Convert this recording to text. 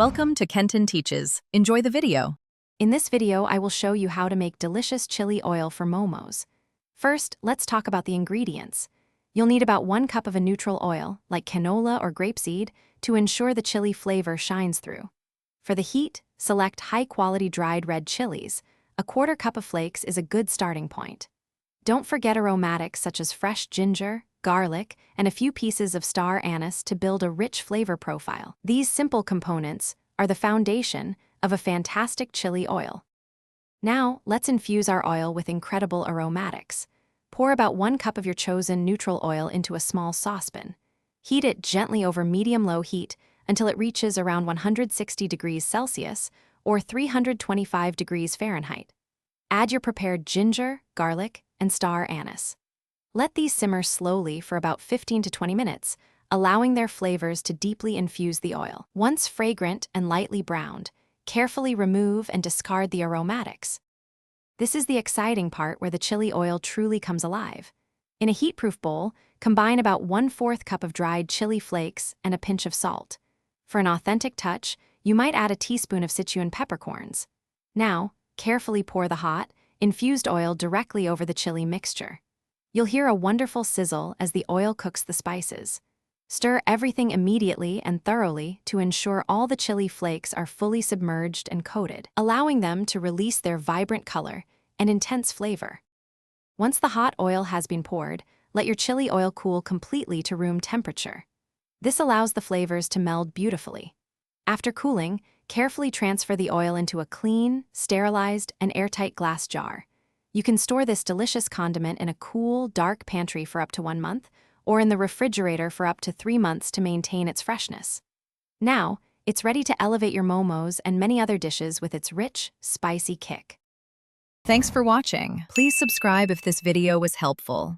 Welcome to Kenton Teaches. Enjoy the video. In this video, I will show you how to make delicious chili oil for momos. First, let's talk about the ingredients. You'll need about 1 cup of a neutral oil, like canola or grapeseed, to ensure the chili flavor shines through. For the heat, select high-quality dried red chilies. A 1/4 cup of flakes is a good starting point. Don't forget aromatics such as fresh ginger, garlic, and a few pieces of star anise to build a rich flavor profile. These simple components are the foundation of a fantastic chili oil. Now, let's infuse our oil with incredible aromatics. Pour about 1 cup of your chosen neutral oil into a small saucepan. Heat it gently over medium-low heat until it reaches around 160 degrees Celsius or 325 degrees Fahrenheit. Add your prepared ginger, garlic, and star anise. Let these simmer slowly for about 15 to 20 minutes, allowing their flavors to deeply infuse the oil. Once fragrant and lightly browned, carefully remove and discard the aromatics. This is the exciting part where the chili oil truly comes alive. In a heat-proof bowl, combine about 1/4 cup of dried chili flakes and a pinch of salt. For an authentic touch, you might add a teaspoon of Sichuan peppercorns. Now, carefully pour the hot, infused oil directly over the chili mixture. You'll hear a wonderful sizzle as the oil cooks the spices. Stir everything immediately and thoroughly to ensure all the chili flakes are fully submerged and coated, allowing them to release their vibrant color and intense flavor. Once the hot oil has been poured, let your chili oil cool completely to room temperature. This allows the flavors to meld beautifully. After cooling, carefully transfer the oil into a clean, sterilized, and airtight glass jar. You can store this delicious condiment in a cool, dark pantry for up to 1 month, or in the refrigerator for up to 3 months to maintain its freshness. Now, it's ready to elevate your momos and many other dishes with its rich, spicy kick. Thanks for watching. Please subscribe if this video was helpful.